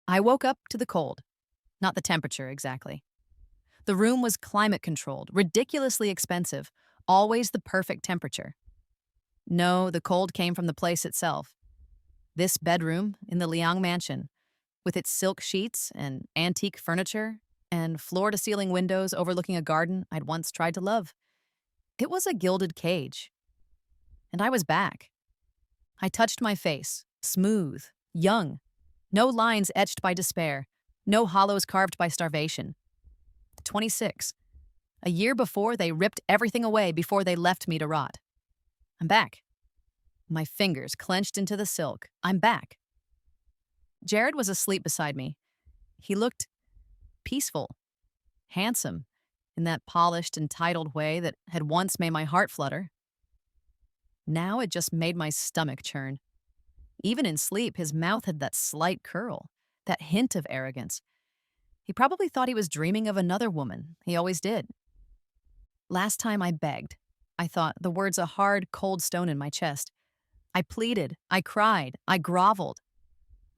I woke up to the cold, not the temperature exactly. The room was climate controlled, ridiculously expensive, always the perfect temperature. No, the cold came from the place itself. This bedroom in the Liang mansion, with its silk sheets and antique furniture and floor to ceiling windows overlooking a garden I'd once tried to love. It was a gilded cage. And I was back. I touched my face, smooth, young, no lines etched by despair, no hollows carved by starvation. 26. A year before, they ripped everything away before they left me to rot. I'm back. My fingers clenched into the silk. I'm back. Jared was asleep beside me. He looked peaceful, handsome, in that polished, entitled way that had once made my heart flutter. Now it just made my stomach churn. Even in sleep, his mouth had that slight curl, that hint of arrogance. He probably thought he was dreaming of another woman. He always did. Last time I begged. I thought, the words a hard, cold stone in my chest. I pleaded, I cried, I groveled.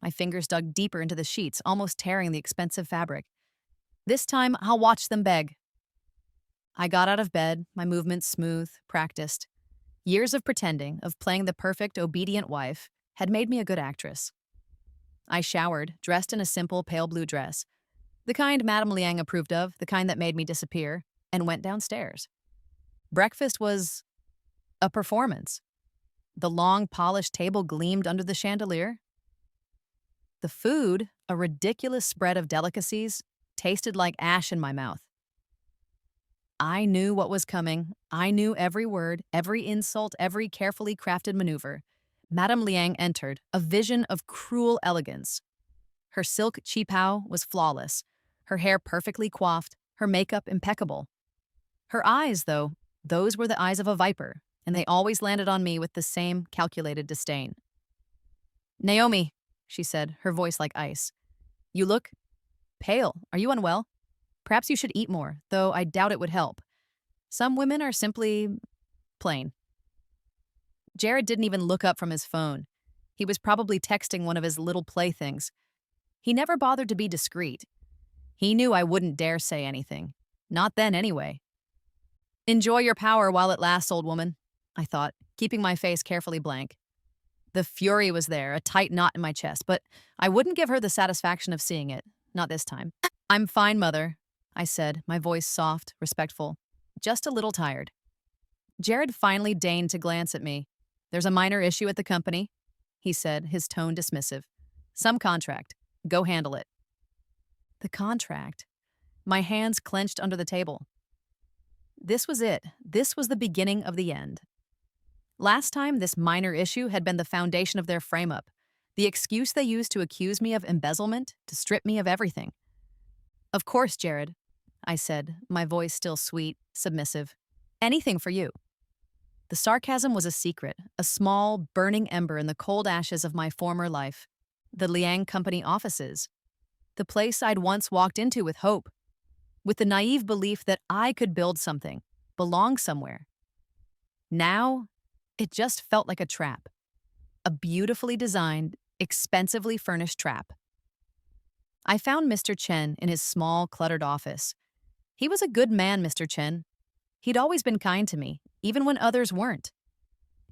My fingers dug deeper into the sheets, almost tearing the expensive fabric. This time, I'll watch them beg. I got out of bed, my movements smooth, practiced. Years of pretending, of playing the perfect, obedient wife, had made me a good actress. I showered, dressed in a simple pale blue dress, the kind Madame Liang approved of, the kind that made me disappear, and went downstairs. Breakfast was a performance. The long, polished table gleamed under the chandelier. The food, a ridiculous spread of delicacies, tasted like ash in my mouth. I knew what was coming. I knew every word, every insult, every carefully crafted maneuver. Madame Liang entered, a vision of cruel elegance. Her silk qipao was flawless, her hair perfectly coiffed, her makeup impeccable. Her eyes, though, those were the eyes of a viper, and they always landed on me with the same calculated disdain. "Naomi," she said, her voice like ice. "You look pale. Are you unwell? Perhaps you should eat more, though I doubt it would help. Some women are simply plain." Jared didn't even look up from his phone. He was probably texting one of his little playthings. He never bothered to be discreet. He knew I wouldn't dare say anything. Not then, anyway. "Enjoy your power while it lasts, old woman," I thought, keeping my face carefully blank. The fury was there, a tight knot in my chest, but I wouldn't give her the satisfaction of seeing it. Not this time. "I'm fine, Mother," I said, my voice soft, respectful. "Just a little tired." Jared finally deigned to glance at me. "There's a minor issue at the company," he said, his tone dismissive. "Some contract. Go handle it." The contract. My hands clenched under the table. This was it. This was the beginning of the end. Last time, this minor issue had been the foundation of their frame-up, the excuse they used to accuse me of embezzlement, to strip me of everything. "Of course, Jared," I said, my voice still sweet, submissive. "Anything for you." The sarcasm was a secret, a small, burning ember in the cold ashes of my former life. The Liang Company offices. The place I'd once walked into with hope, with the naive belief that I could build something, belong somewhere. Now, it just felt like a trap. A beautifully designed, expensively furnished trap. I found Mr. Chen in his small, cluttered office. He was a good man, Mr. Chen. He'd always been kind to me, even when others weren't.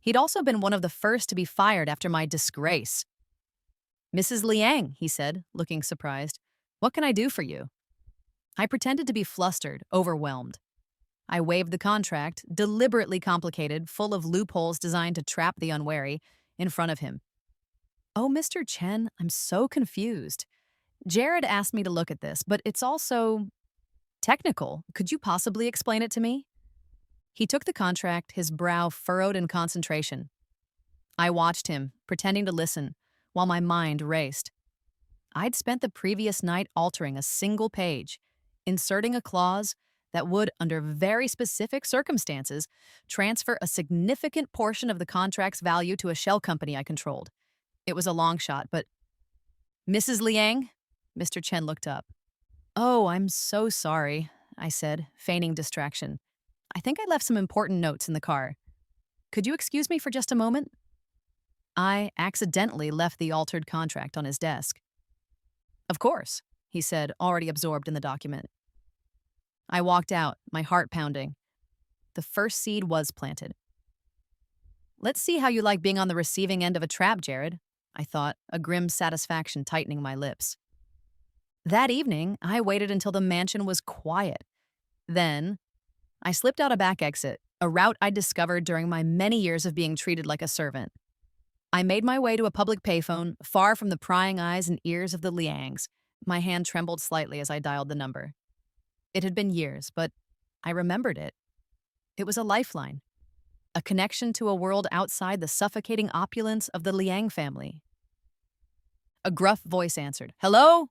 He'd also been one of the first to be fired after my disgrace. "Mrs. Liang," he said, looking surprised, "what can I do for you?" I pretended to be flustered, overwhelmed. I waved the contract, deliberately complicated, full of loopholes designed to trap the unwary, in front of him. "Oh, Mr. Chen, I'm so confused. Jared asked me to look at this, but it's also technical. Could you possibly explain it to me?" He took the contract, his brow furrowed in concentration. I watched him, pretending to listen, while my mind raced. I'd spent the previous night altering a single page, inserting a clause that would, under very specific circumstances, transfer a significant portion of the contract's value to a shell company I controlled. It was a long shot, but... "Mrs. Liang?" Mr. Chen looked up. "Oh, I'm so sorry," I said, feigning distraction. "I think I left some important notes in the car. Could you excuse me for just a moment?" I accidentally left the altered contract on his desk. Of course, he said, already absorbed in the document. I walked out, my heart pounding. The first seed was planted. Let's see how you like being on the receiving end of a trap, Jared, I thought, a grim satisfaction tightening my lips. That evening, I waited until the mansion was quiet. Then, I slipped out a back exit, a route I'd discovered during my many years of being treated like a servant. I made my way to a public payphone, far from the prying eyes and ears of the Liangs. My hand trembled slightly as I dialed the number. It had been years, but I remembered it. It was a lifeline, a connection to a world outside the suffocating opulence of the Liang family. A gruff voice answered. Hello?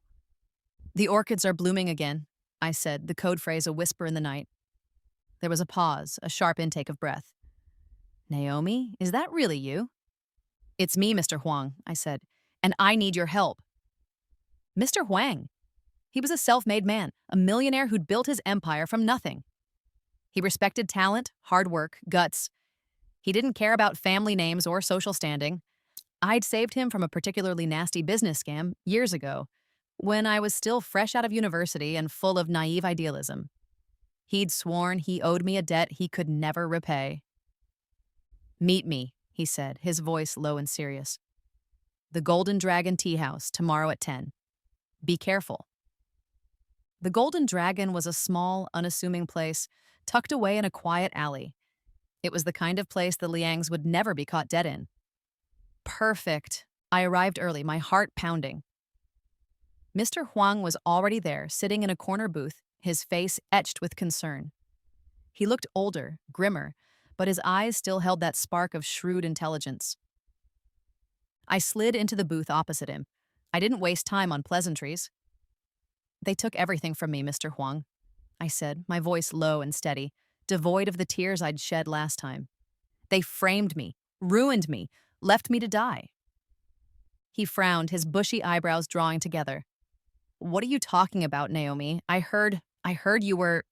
The orchids are blooming again, I said, the code phrase a whisper in the night. There was a pause, a sharp intake of breath. Naomi, is that really you? It's me, Mr. Huang, I said, and I need your help. Mr. Huang. He was a self-made man, a millionaire who'd built his empire from nothing. He respected talent, hard work, guts. He didn't care about family names or social standing. I'd saved him from a particularly nasty business scam years ago, when I was still fresh out of university and full of naive idealism. He'd sworn he owed me a debt he could never repay. Meet me, he said, his voice low and serious. The Golden Dragon Tea House, tomorrow at 10. Be careful. The Golden Dragon was a small, unassuming place tucked away in a quiet alley. It was the kind of place the Liangs would never be caught dead in. Perfect. I arrived early, my heart pounding. Mr. Huang was already there, sitting in a corner booth, his face etched with concern. He looked older, grimmer, but his eyes still held that spark of shrewd intelligence. I slid into the booth opposite him. I didn't waste time on pleasantries. They took everything from me, Mr. Huang, I said, my voice low and steady, devoid of the tears I'd shed last time. They framed me, ruined me, left me to die. He frowned, his bushy eyebrows drawing together. What are you talking about, Naomi? I heard you were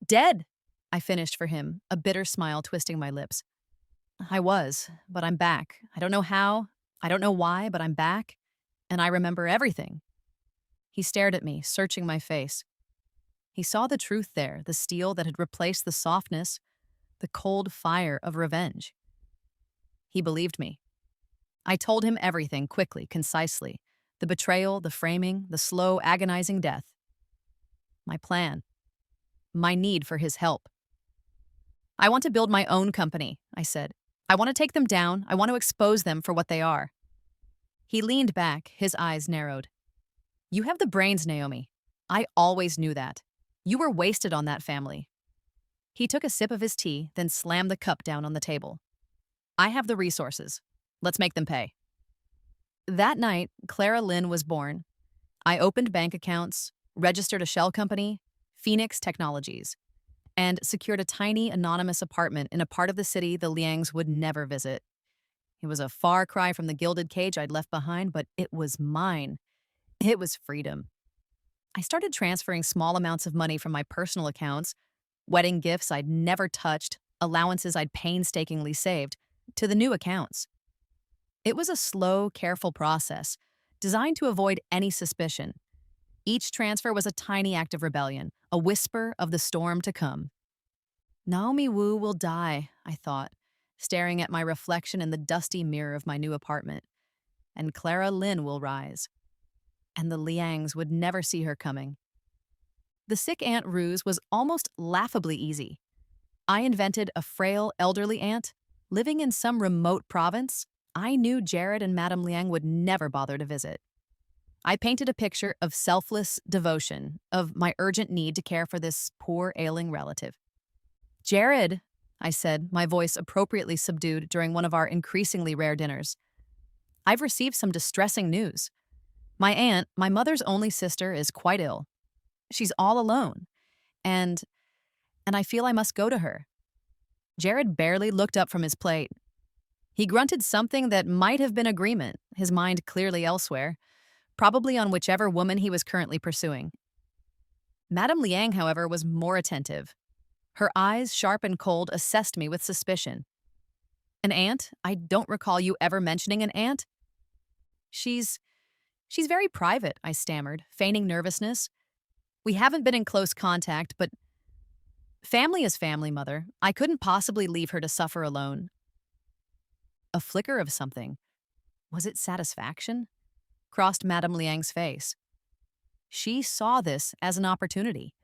dead, I finished for him, a bitter smile twisting my lips. I was, but I'm back. I don't know how, I don't know why, but I'm back, and I remember everything. He stared at me, searching my face. He saw the truth there, the steel that had replaced the softness, the cold fire of revenge. He believed me. I told him everything quickly, concisely. The betrayal, the framing, the slow, agonizing death. My plan. My need for his help. I want to build my own company, I said. I want to take them down. I want to expose them for what they are. He leaned back, his eyes narrowed. You have the brains, Naomi. I always knew that. You were wasted on that family. He took a sip of his tea, then slammed the cup down on the table. I have the resources. Let's make them pay. That night, Clara Lynn was born. I opened bank accounts, registered a shell company, Phoenix Technologies, and secured a tiny, anonymous apartment in a part of the city the Liangs would never visit. It was a far cry from the gilded cage I'd left behind, but it was mine. It was freedom. I started transferring small amounts of money from my personal accounts, wedding gifts I'd never touched, allowances I'd painstakingly saved, to the new accounts. It was a slow, careful process, designed to avoid any suspicion. Each transfer was a tiny act of rebellion, a whisper of the storm to come. Naomi Wu will die, I thought, staring at my reflection in the dusty mirror of my new apartment. And Clara Lynn will rise. And the Liangs would never see her coming. The sick aunt ruse was almost laughably easy. I invented a frail, elderly aunt, living in some remote province I knew Jared and Madame Liang would never bother to visit. I painted a picture of selfless devotion, of my urgent need to care for this poor, ailing relative. Jared, I said, my voice appropriately subdued during one of our increasingly rare dinners. I've received some distressing news. My aunt, my mother's only sister, is quite ill. She's all alone, and I feel I must go to her. Jared barely looked up from his plate. He grunted something that might have been agreement, his mind clearly elsewhere, probably on whichever woman he was currently pursuing. Madame Liang, however, was more attentive. Her eyes, sharp and cold, assessed me with suspicion. An aunt? I don't recall you ever mentioning an aunt. She's She's very private, I stammered, feigning nervousness. We haven't been in close contact, but family is family, Mother. I couldn't possibly leave her to suffer alone. A flicker of something. Was it satisfaction? Crossed Madame Liang's face. She saw this as an opportunity,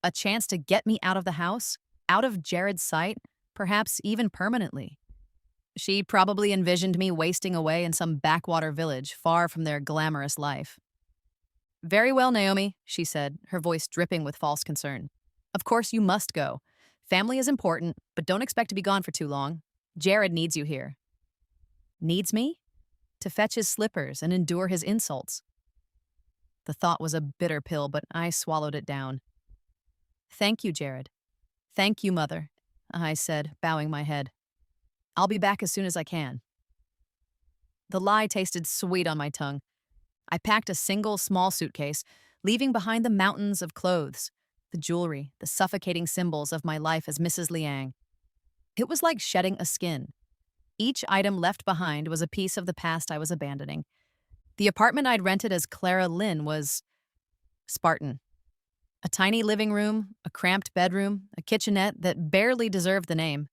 a chance to get me out of the house, out of Jared's sight, perhaps even permanently. She probably envisioned me wasting away in some backwater village far from their glamorous life. Very well, Naomi, she said, her voice dripping with false concern. Of course you must go. Family is important, but don't expect to be gone for too long. Jared needs you here. Needs me? To fetch his slippers and endure his insults. The thought was a bitter pill, but I swallowed it down. Thank you, Jared. Thank you, Mother, I said, bowing my head. I'll be back as soon as I can. The lie tasted sweet on my tongue. I packed a single small suitcase, leaving behind the mountains of clothes, the jewelry, the suffocating symbols of my life as Mrs. Liang. It was like shedding a skin. Each item left behind was a piece of the past I was abandoning. The apartment I'd rented as Clara Lynn was Spartan. A tiny living room, a cramped bedroom, a kitchenette that barely deserved the name.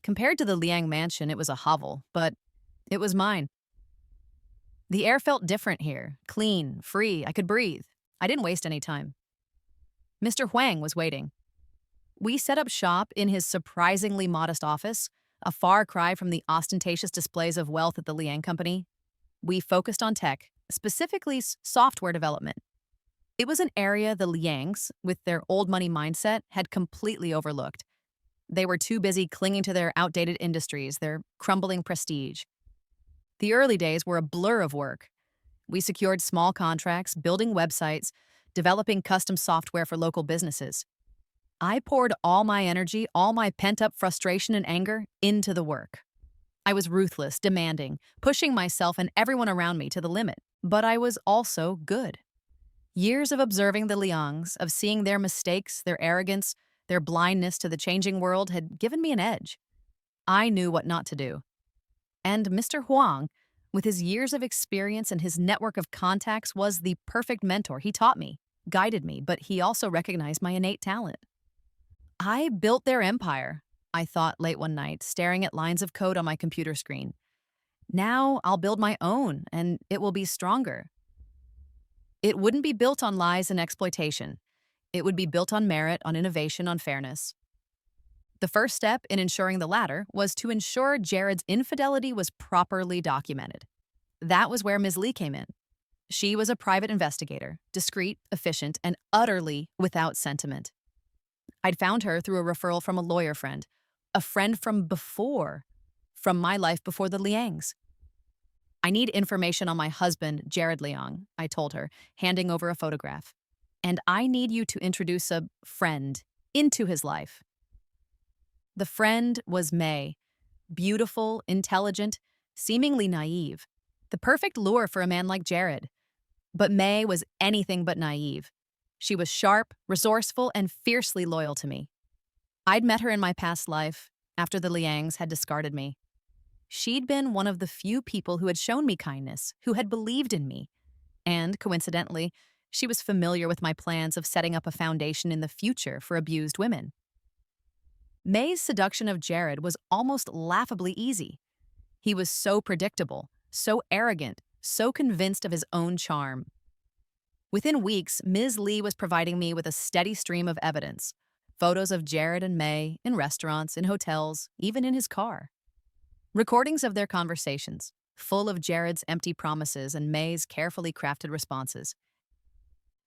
Compared to the Liang mansion, it was a hovel, but it was mine. The air felt different here, clean, free, I could breathe. I didn't waste any time. Mr. Huang was waiting. We set up shop in his surprisingly modest office, a far cry from the ostentatious displays of wealth at the Liang Company. We focused on tech, specifically software development. It was an area the Liangs, with their old money mindset, had completely overlooked. They were too busy clinging to their outdated industries, their crumbling prestige. The early days were a blur of work. We secured small contracts, building websites, developing custom software for local businesses. I poured all my energy, all my pent-up frustration and anger into the work. I was ruthless, demanding, pushing myself and everyone around me to the limit, but I was also good. Years of observing the Liangs, of seeing their mistakes, their arrogance, their blindness to the changing world had given me an edge. I knew what not to do. And Mr. Huang, with his years of experience and his network of contacts, was the perfect mentor. He taught me, guided me, but he also recognized my innate talent. I built their empire, I thought late one night, staring at lines of code on my computer screen. Now I'll build my own, and it will be stronger. It wouldn't be built on lies and exploitation. It would be built on merit, on innovation, on fairness. The first step in ensuring the latter was to ensure Jared's infidelity was properly documented. That was where Ms. Lee came in. She was a private investigator, discreet, efficient, and utterly without sentiment. I'd found her through a referral from a lawyer friend, a friend from my life before the Liangs. I need information on my husband, Jared Liang, I told her, handing over a photograph. And I need you to introduce a friend into his life. The friend was May, beautiful, intelligent, seemingly naive, the perfect lure for a man like Jared. But May was anything but naive. She was sharp, resourceful, and fiercely loyal to me. I'd met her in my past life, after the Liangs had discarded me. She'd been one of the few people who had shown me kindness, who had believed in me. And, coincidentally, she was familiar with my plans of setting up a foundation in the future for abused women. May's seduction of Jared was almost laughably easy. He was so predictable, so arrogant, so convinced of his own charm. Within weeks, Ms. Lee was providing me with a steady stream of evidence. Photos of Jared and May, in restaurants, in hotels, even in his car. Recordings of their conversations, full of Jared's empty promises and May's carefully crafted responses.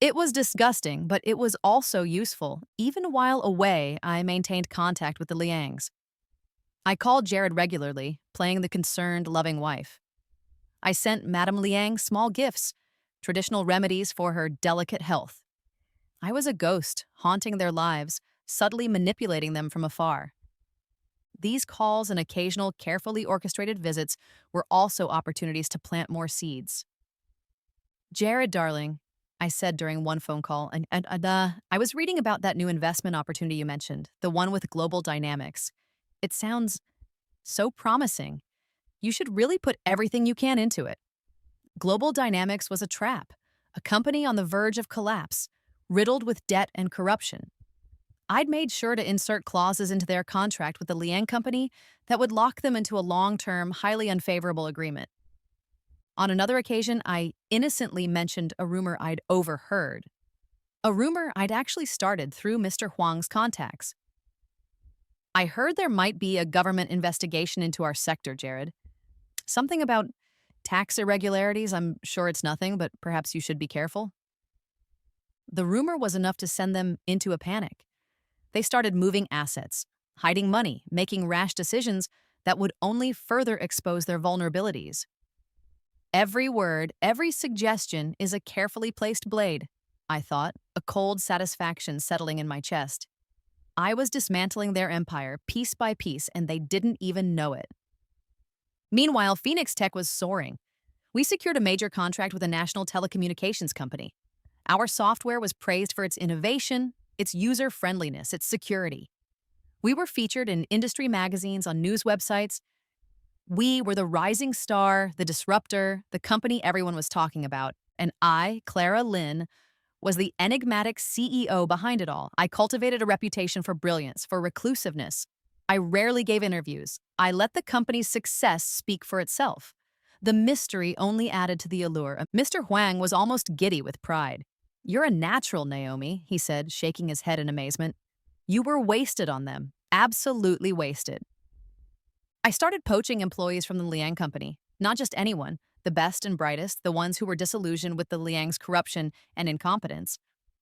It was disgusting, but it was also useful. Even while away, I maintained contact with the Liangs. I called Jared regularly, playing the concerned, loving wife. I sent Madame Liang small gifts, traditional remedies for her delicate health. I was a ghost, haunting their lives, subtly manipulating them from afar. These calls and occasional carefully orchestrated visits were also opportunities to plant more seeds. Jared, darling, I said during one phone call, I was reading about that new investment opportunity you mentioned, the one with global dynamics. It sounds so promising. You should really put everything you can into it. Global Dynamics was a trap, a company on the verge of collapse, riddled with debt and corruption. I'd made sure to insert clauses into their contract with the Liang Company that would lock them into a long-term, highly unfavorable agreement. On another occasion, I innocently mentioned a rumor I'd overheard. A rumor I'd actually started through Mr. Huang's contacts. I heard there might be a government investigation into our sector, Jared. Something about tax irregularities. I'm sure it's nothing, but perhaps you should be careful. The rumor was enough to send them into a panic. They started moving assets, hiding money, making rash decisions that would only further expose their vulnerabilities. Every word, every suggestion is a carefully placed blade, I thought, a cold satisfaction settling in my chest. I was dismantling their empire piece by piece, and they didn't even know it. Meanwhile, Phoenix Tech was soaring. We secured a major contract with a national telecommunications company. Our software was praised for its innovation, its user-friendliness, its security. We were featured in industry magazines, on news websites. We were the rising star, the disruptor, the company everyone was talking about. And I, Clara Lynn, was the enigmatic CEO behind it all. I cultivated a reputation for brilliance, for reclusiveness. I rarely gave interviews. I let the company's success speak for itself. The mystery only added to the allure. Mr. Huang was almost giddy with pride. "You're a natural, Naomi," he said, shaking his head in amazement. "You were wasted on them. Absolutely wasted." I started poaching employees from the Liang Company. Not just anyone, the best and brightest, the ones who were disillusioned with the Liang's corruption and incompetence.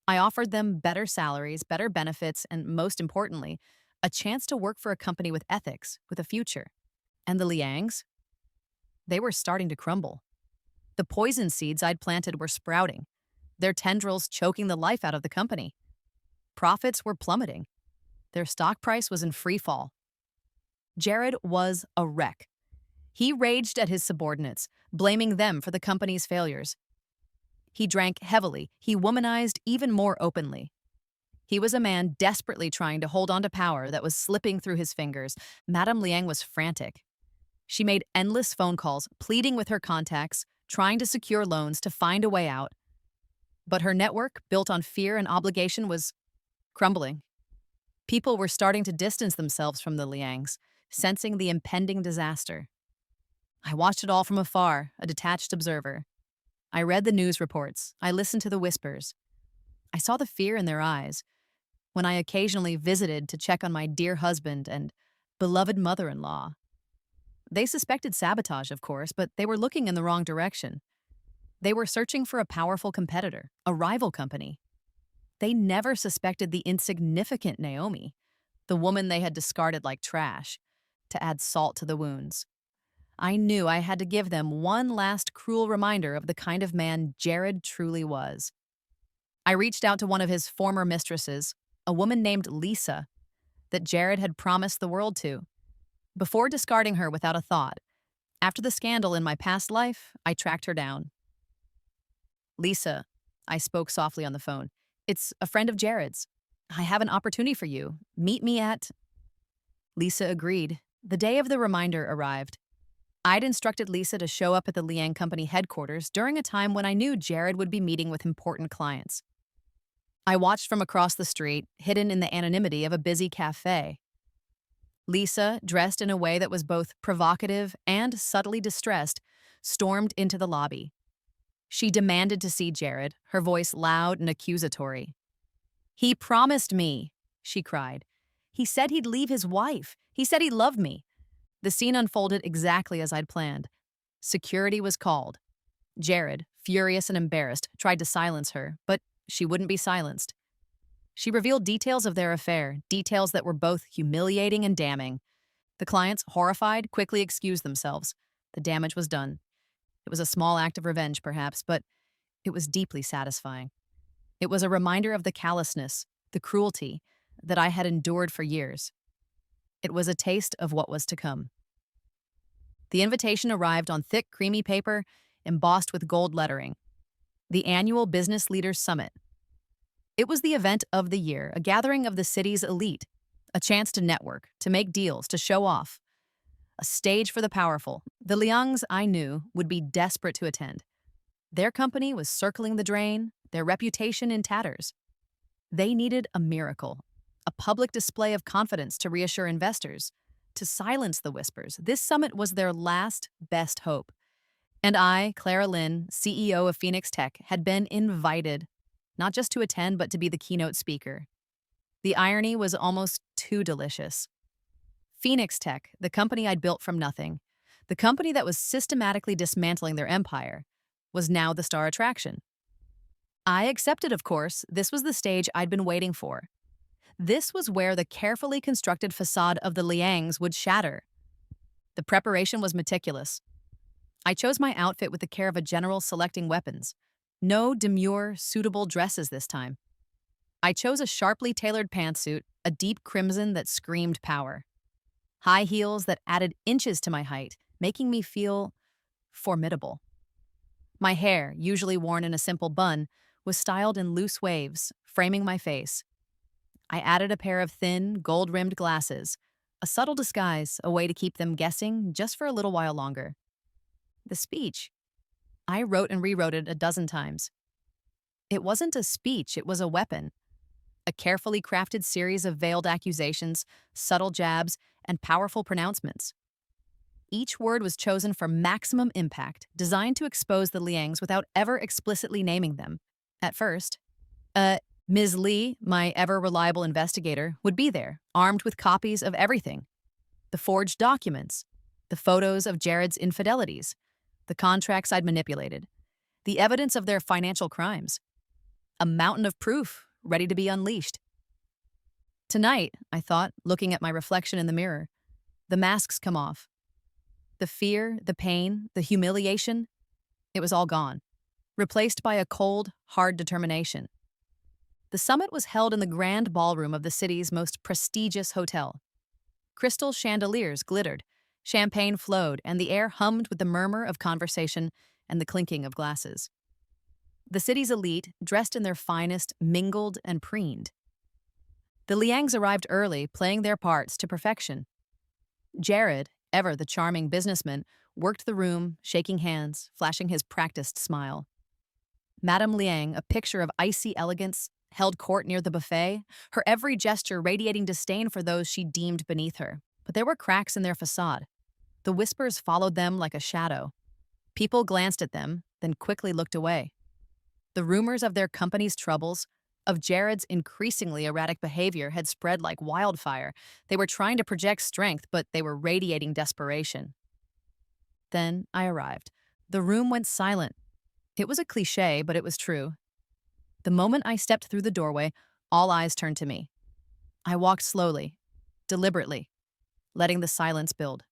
I offered them better salaries, better benefits, and most importantly, a chance to work for a company with ethics, with a future. And the Liangs? They were starting to crumble. The poison seeds I'd planted were sprouting, their tendrils choking the life out of the company. Profits were plummeting. Their stock price was in free fall. Jared was a wreck. He raged at his subordinates, blaming them for the company's failures. He drank heavily. He womanized even more openly. He was a man desperately trying to hold on to power that was slipping through his fingers. Madame Liang was frantic. She made endless phone calls, pleading with her contacts, trying to secure loans to find a way out. But her network, built on fear and obligation, was crumbling. People were starting to distance themselves from the Liangs, sensing the impending disaster. I watched it all from afar, a detached observer. I read the news reports. I listened to the whispers. I saw the fear in their eyes when I occasionally visited to check on my dear husband and beloved mother-in-law. They suspected sabotage, of course, but they were looking in the wrong direction. They were searching for a powerful competitor, a rival company. They never suspected the insignificant Naomi, the woman they had discarded like trash, to add salt to the wounds. I knew I had to give them one last cruel reminder of the kind of man Jared truly was. I reached out to one of his former mistresses, a woman named Lisa, that Jared had promised the world to. Before discarding her without a thought, after the scandal in my past life, I tracked her down. "Lisa," I spoke softly on the phone, "it's a friend of Jared's. I have an opportunity for you. Meet me at—" Lisa agreed. The day of the reminder arrived. I'd instructed Lisa to show up at the Liang Company headquarters during a time when I knew Jared would be meeting with important clients. I watched from across the street, hidden in the anonymity of a busy cafe. Lisa, dressed in a way that was both provocative and subtly distressed, stormed into the lobby. She demanded to see Jared, her voice loud and accusatory. "He promised me," she cried. "He said he'd leave his wife. He said he loved me." The scene unfolded exactly as I'd planned. Security was called. Jared, furious and embarrassed, tried to silence her, but she wouldn't be silenced. She revealed details of their affair, details that were both humiliating and damning. The clients, horrified, quickly excused themselves. The damage was done. It was a small act of revenge, perhaps, but it was deeply satisfying. It was a reminder of the callousness, the cruelty, that I had endured for years. It was a taste of what was to come. The invitation arrived on thick, creamy paper, embossed with gold lettering. The annual Business Leaders Summit. It was the event of the year, a gathering of the city's elite, a chance to network, to make deals, to show off. A stage for the powerful. The Liangs, I knew, would be desperate to attend. Their company was circling the drain, their reputation in tatters. They needed a miracle, a public display of confidence to reassure investors, to silence the whispers. This summit was their last best hope. And I, Clara Lynn, CEO of Phoenix Tech, had been invited, not just to attend, but to be the keynote speaker. The irony was almost too delicious. Phoenix Tech, the company I'd built from nothing, the company that was systematically dismantling their empire, was now the star attraction. I accepted, of course. This was the stage I'd been waiting for. This was where the carefully constructed facade of the Liangs would shatter. The preparation was meticulous. I chose my outfit with the care of a general selecting weapons. No demure, suitable dresses this time. I chose a sharply tailored pantsuit, a deep crimson that screamed power. High heels that added inches to my height, making me feel formidable. My hair, usually worn in a simple bun, was styled in loose waves, framing my face. I added a pair of thin, gold-rimmed glasses, a subtle disguise, a way to keep them guessing just for a little while longer. The speech. I wrote and rewrote it a dozen times. It wasn't a speech, it was a weapon. A carefully crafted series of veiled accusations, subtle jabs, and powerful pronouncements. Each word was chosen for maximum impact, designed to expose the Liangs without ever explicitly naming them. At first, Ms. Li, my ever-reliable investigator, would be there, armed with copies of everything. The forged documents, the photos of Jared's infidelities, the contracts I'd manipulated, the evidence of their financial crimes. A mountain of proof, ready to be unleashed. Tonight, I thought, looking at my reflection in the mirror, the masks come off. The fear, the pain, the humiliation, it was all gone, replaced by a cold, hard determination. The summit was held in the grand ballroom of the city's most prestigious hotel. Crystal chandeliers glittered, champagne flowed, and the air hummed with the murmur of conversation and the clinking of glasses. The city's elite, dressed in their finest, mingled and preened. The Liangs arrived early, playing their parts to perfection. Jared, ever the charming businessman, worked the room, shaking hands, flashing his practiced smile. Madame Liang, a picture of icy elegance, held court near the buffet, her every gesture radiating disdain for those she deemed beneath her. But there were cracks in their facade. The whispers followed them like a shadow. People glanced at them, then quickly looked away. The rumors of their company's troubles, of Jared's increasingly erratic behavior, had spread like wildfire. They were trying to project strength, but they were radiating desperation. Then I arrived. The room went silent. It was a cliché, but it was true. The moment I stepped through the doorway, all eyes turned to me. I walked slowly, deliberately, letting the silence build.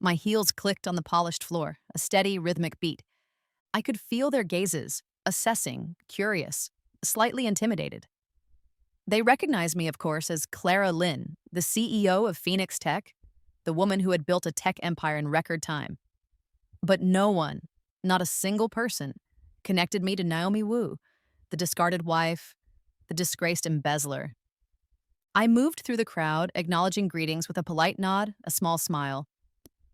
My heels clicked on the polished floor, a steady, rhythmic beat. I could feel their gazes, assessing, curious, slightly intimidated. They recognized me, of course, as Clara Lynn, the CEO of Phoenix Tech, the woman who had built a tech empire in record time. But no one, not a single person, connected me to Naomi Wu, the discarded wife, the disgraced embezzler. I moved through the crowd, acknowledging greetings with a polite nod, a small smile.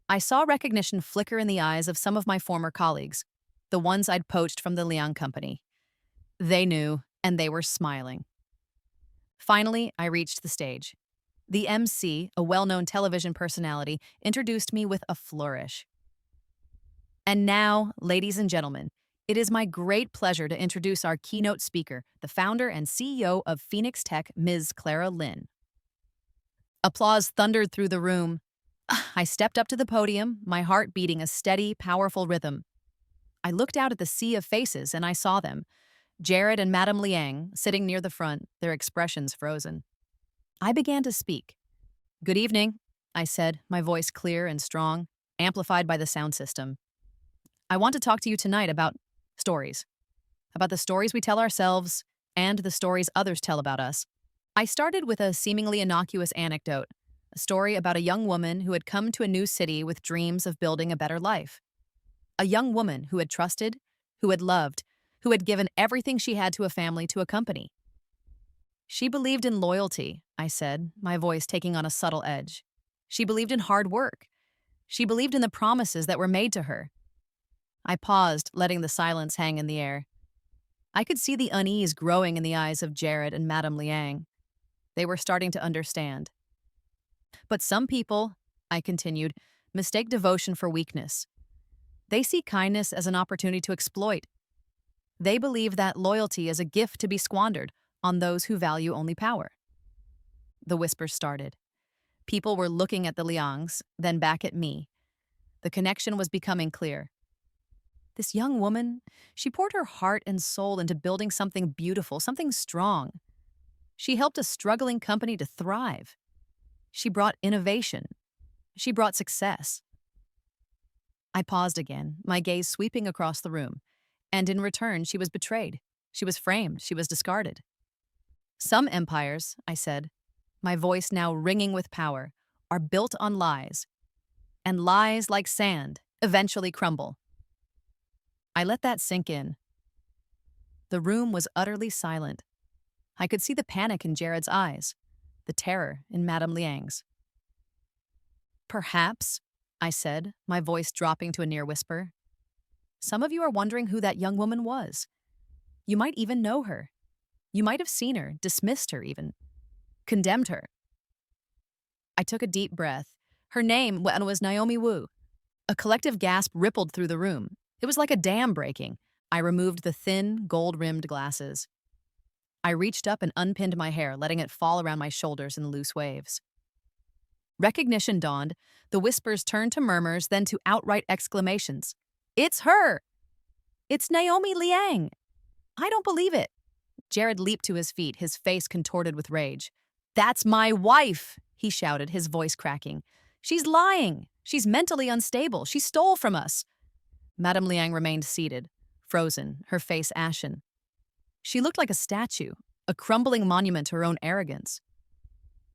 I saw recognition flicker in the eyes of some of my former colleagues, the ones I'd poached from the Liang company. They knew, and they were smiling. Finally, I reached the stage. The MC, a well-known television personality, introduced me with a flourish. And now, ladies and gentlemen, it is my great pleasure to introduce our keynote speaker, the founder and CEO of Phoenix Tech, Ms. Clara Lynn. Applause thundered through the room. I stepped up to the podium, my heart beating a steady, powerful rhythm. I looked out at the sea of faces and I saw them. Jared and Madame Liang, sitting near the front, their expressions frozen. I began to speak. "Good evening," I said, my voice clear and strong, amplified by the sound system. "I want to talk to you tonight about stories. About the stories we tell ourselves and the stories others tell about us." I started with a seemingly innocuous anecdote, a story about a young woman who had come to a new city with dreams of building a better life. A young woman who had trusted, who had loved, who had given everything she had to a family, to a company. She believed in loyalty, I said, my voice taking on a subtle edge. She believed in hard work. She believed in the promises that were made to her. I paused, letting the silence hang in the air. I could see the unease growing in the eyes of Jared and Madame Liang. They were starting to understand. But some people, I continued, mistake devotion for weakness. They see kindness as an opportunity to exploit. They believe that loyalty is a gift to be squandered on those who value only power. The whispers started. People were looking at the Liangs, then back at me. The connection was becoming clear. This young woman, she poured her heart and soul into building something beautiful, something strong. She helped a struggling company to thrive. She brought innovation. She brought success. I paused again, my gaze sweeping across the room. And in return, she was betrayed. She was framed. She was discarded. Some empires, I said, my voice now ringing with power, are built on lies. And lies, like sand, eventually crumble. I let that sink in. The room was utterly silent. I could see the panic in Jared's eyes, the terror in Madame Liang's. Perhaps, I said, my voice dropping to a near whisper, some of you are wondering who that young woman was. You might even know her. You might have seen her, dismissed her even, condemned her. I took a deep breath. Her name was Naomi Wu. A collective gasp rippled through the room. It was like a dam breaking. I removed the thin, gold-rimmed glasses. I reached up and unpinned my hair, letting it fall around my shoulders in loose waves. Recognition dawned. The whispers turned to murmurs, then to outright exclamations. It's her! It's Naomi Liang! I don't believe it. Jared leaped to his feet, his face contorted with rage. That's my wife, he shouted, his voice cracking. She's lying. She's mentally unstable. She stole from us. Madame Liang remained seated, frozen, her face ashen. She looked like a statue, a crumbling monument to her own arrogance.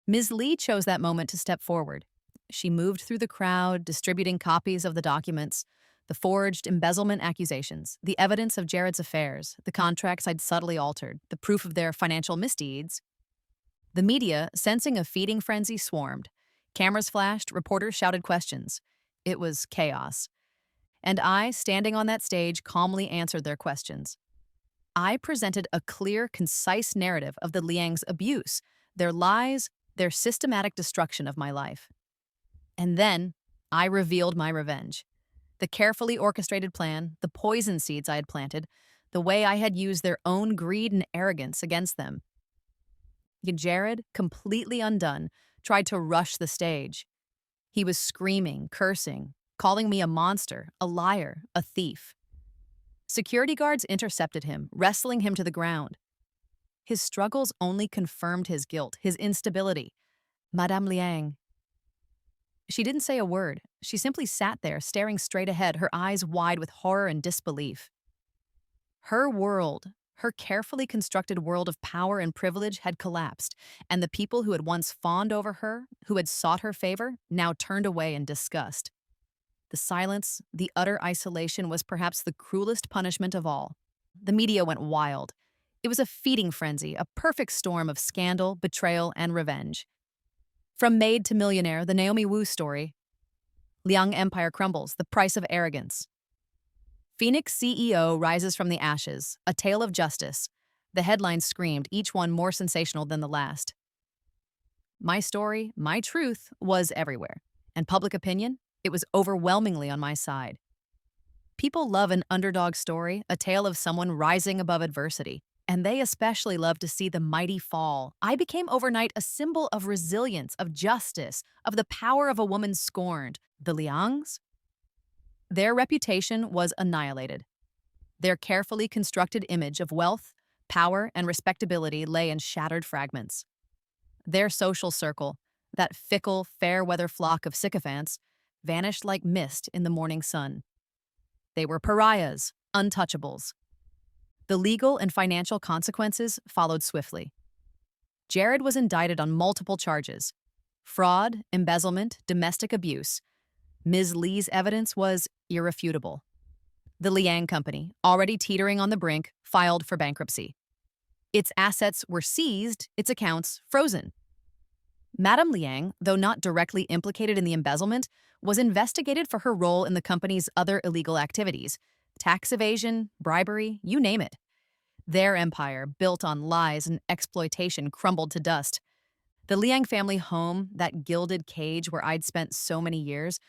Ms. Li chose that moment to step forward. She moved through the crowd, distributing copies of the documents, the forged embezzlement accusations, the evidence of Jared's affairs, the contracts I'd subtly altered, the proof of their financial misdeeds. The media, sensing a feeding frenzy, swarmed. Cameras flashed, reporters shouted questions. It was chaos. And I, standing on that stage, calmly answered their questions. I presented a clear, concise narrative of the Liang's abuse, their lies, their systematic destruction of my life. And then, I revealed my revenge. The carefully orchestrated plan, the poison seeds I had planted, the way I had used their own greed and arrogance against them. Jared, completely undone, tried to rush the stage. He was screaming, cursing, calling me a monster, a liar, a thief. Security guards intercepted him, wrestling him to the ground. His struggles only confirmed his guilt, his instability. Madame Liang. She didn't say a word. She simply sat there, staring straight ahead, her eyes wide with horror and disbelief. Her world, her carefully constructed world of power and privilege had collapsed, and the people who had once fawned over her, who had sought her favor, now turned away in disgust. The silence, the utter isolation was perhaps the cruelest punishment of all. The media went wild. It was a feeding frenzy, a perfect storm of scandal, betrayal, and revenge. From maid to millionaire, the Naomi Wu story. Liang Empire crumbles, the price of arrogance. Phoenix CEO rises from the ashes, a tale of justice. The headlines screamed, each one more sensational than the last. My story, my truth, was everywhere. And public opinion? It was overwhelmingly on my side. People love an underdog story, a tale of someone rising above adversity. And they especially love to see the mighty fall. I became overnight a symbol of resilience, of justice, of the power of a woman scorned. The Liangs? Their reputation was annihilated. Their carefully constructed image of wealth, power, and respectability lay in shattered fragments. Their social circle, that fickle, fair-weather flock of sycophants, vanished like mist in the morning sun. They were pariahs, untouchables. The legal and financial consequences followed swiftly. Jared was indicted on multiple charges: fraud, embezzlement, domestic abuse. Ms. Li's evidence was irrefutable. The Liang Company, already teetering on the brink, filed for bankruptcy. Its assets were seized, its accounts frozen. Madame Liang, though not directly implicated in the embezzlement, was investigated for her role in the company's other illegal activities, Tax evasion, bribery, you name it. Their empire, built on lies and exploitation, crumbled to dust. The Liang family home, that gilded cage where I'd spent so many years,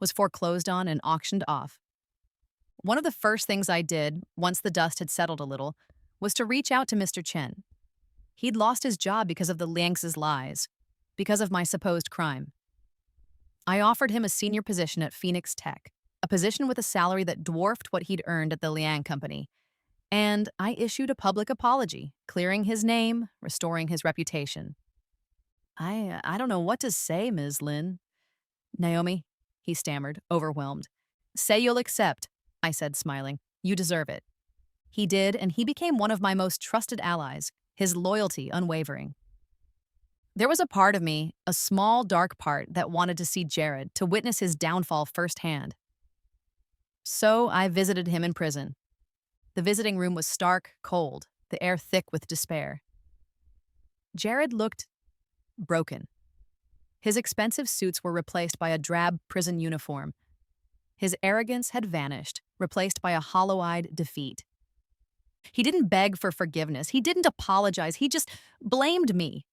was foreclosed on and auctioned off. One of the first things I did, once the dust had settled a little, was to reach out to Mr. Chen. He'd lost his job because of the Liang's lies, because of my supposed crime. I offered him a senior position at Phoenix Tech, a position with a salary that dwarfed what he'd earned at the Liang Company. And I issued a public apology, clearing his name, restoring his reputation. I don't know what to say, Ms. Lin. Naomi, he stammered, overwhelmed. Say you'll accept, I said, smiling. You deserve it. He did, and he became one of my most trusted allies, his loyalty unwavering. There was a part of me, a small, dark part, that wanted to see Jared, to witness his downfall firsthand. So I visited him in prison. The visiting room was stark, cold, the air thick with despair. Jared looked broken. His expensive suits were replaced by a drab prison uniform. His arrogance had vanished, replaced by a hollow-eyed defeat. He didn't beg for forgiveness. He didn't apologize. He just blamed me.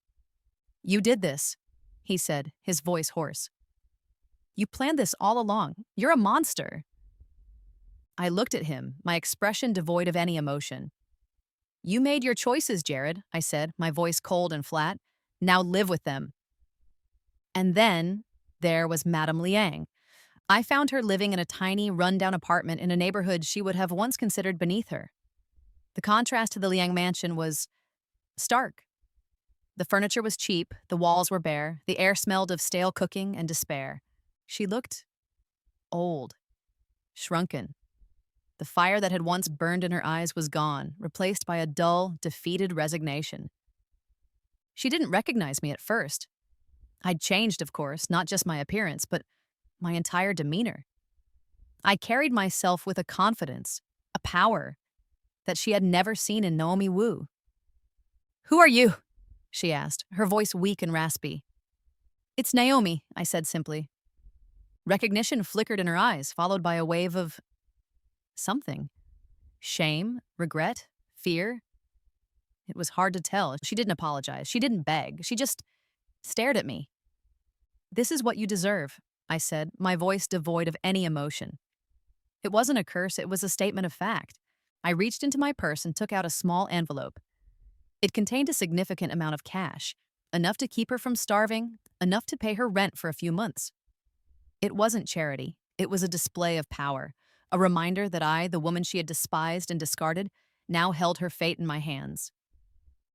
You did this, he said, his voice hoarse. You planned this all along. You're a monster. I looked at him, my expression devoid of any emotion. You made your choices, Jared, I said, my voice cold and flat. Now live with them. And then there was Madame Liang. I found her living in a tiny, run-down apartment in a neighborhood she would have once considered beneath her. The contrast to the Liang mansion was stark. The furniture was cheap, the walls were bare, the air smelled of stale cooking and despair. She looked old, shrunken. The fire that had once burned in her eyes was gone, replaced by a dull, defeated resignation. She didn't recognize me at first. I'd changed, of course, not just my appearance, but my entire demeanor. I carried myself with a confidence, a power, that she had never seen in Naomi Wu. Who are you? She asked, her voice weak and raspy. It's Naomi, I said simply. Recognition flickered in her eyes, followed by a wave of something. Shame, regret, fear. It was hard to tell. She didn't apologize. She didn't beg. She just stared at me. This is what you deserve, I said, my voice devoid of any emotion. It wasn't a curse, it was a statement of fact. I reached into my purse and took out a small envelope. It contained a significant amount of cash, enough to keep her from starving, enough to pay her rent for a few months. It wasn't charity. It was a display of power, a reminder that I, the woman she had despised and discarded, now held her fate in my hands.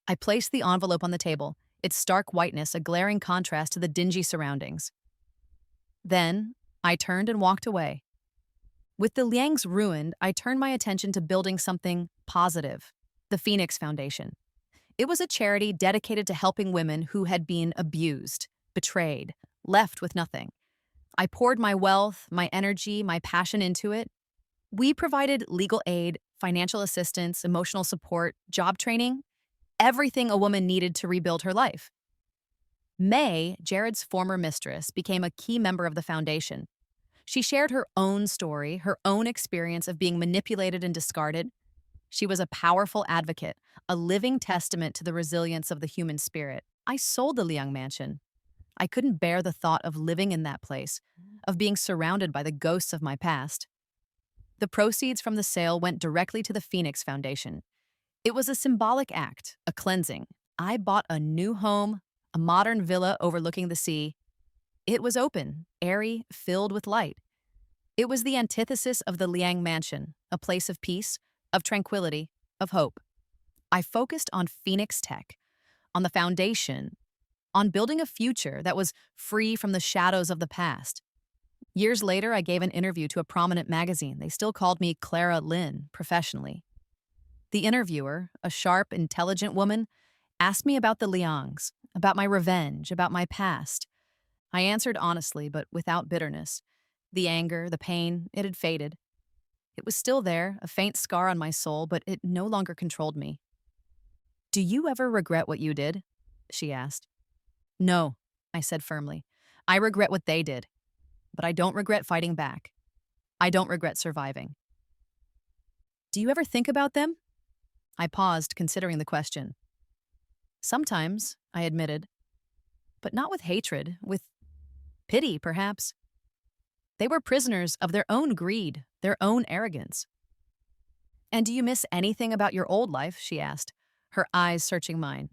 I placed the envelope on the table, its stark whiteness a glaring contrast to the dingy surroundings. Then, I turned and walked away. With the Liangs ruined, I turned my attention to building something positive, the Phoenix Foundation. It was a charity dedicated to helping women who had been abused, betrayed, left with nothing. I poured my wealth, my energy, my passion into it. We provided legal aid, financial assistance, emotional support, job training, everything a woman needed to rebuild her life. May, Jared's former mistress, became a key member of the foundation. She shared her own story, her own experience of being manipulated and discarded. She was a powerful advocate, a living testament to the resilience of the human spirit. I sold the Liang mansion. I couldn't bear the thought of living in that place, of being surrounded by the ghosts of my past. The proceeds from the sale went directly to the Phoenix Foundation. It was a symbolic act, a cleansing. I bought a new home, a modern villa overlooking the sea. It was open, airy, filled with light. It was the antithesis of the Liang mansion, a place of peace, of tranquility, of hope. I focused on Phoenix Tech, on the foundation, on building a future that was free from the shadows of the past. Years later, I gave an interview to a prominent magazine. They still called me Clara Lin, professionally. The interviewer, a sharp, intelligent woman, asked me about the Liangs, about my revenge, about my past. I answered honestly, but without bitterness. The anger, the pain, it had faded. It was still there, a faint scar on my soul, but it no longer controlled me. Do you ever regret what you did? She asked. No, I said firmly. I regret what they did, but I don't regret fighting back. I don't regret surviving. Do you ever think about them? I paused, considering the question. Sometimes, I admitted, but not with hatred, with pity, perhaps. They were prisoners of their own greed, their own arrogance. And do you miss anything about your old life? She asked, her eyes searching mine.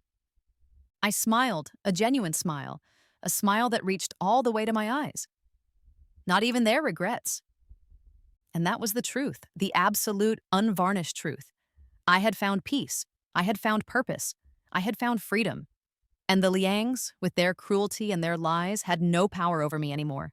I smiled, a genuine smile, a smile that reached all the way to my eyes. Not even their regrets. And that was the truth, the absolute, unvarnished truth. I had found peace. I had found purpose. I had found freedom. And the Liangs, with their cruelty and their lies, had no power over me anymore.